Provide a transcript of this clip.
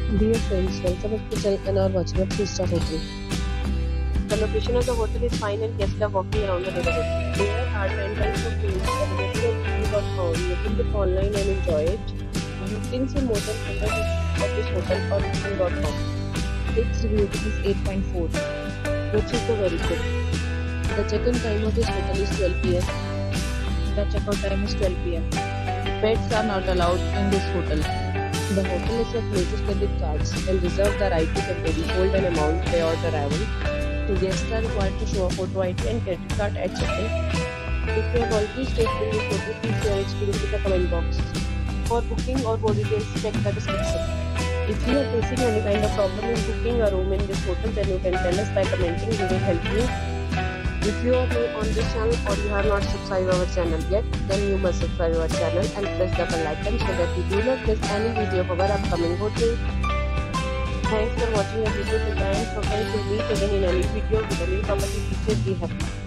Dear friends, welcome back to channel and are watching a 3-star hotel. The location of the hotel is fine and guests are walking around the neighborhood. There are 10 types of rooms available on booking.com. You can book online and enjoy it. You can see more than 100 reviews of this hotel on booking.com. Its review is 8.4, which is very good. The check-in time of this hotel is 12 p.m. The check-out time is 12 p.m. Pets are not allowed in this hotel. The hotel accepts major credit cards and reserves the right to temporarily hold an amount prior to arrival. Guests are required to show a photo ID and credit card at check-in. If you have already stayed in this hotel, please share your experience in the comment box. For booking or more details, check the description. If you are facing any kind of problem in booking a room in this hotel, then you can tell us by commenting. We will help you. If you are new on this channel or you have not subscribed our channel yet, then you must subscribe our channel and press the bell icon so that you do not miss any video of our upcoming hotel. Thanks for watching our video till the end. So friends, we'll meet again in a new video with a new property feature. Be happy.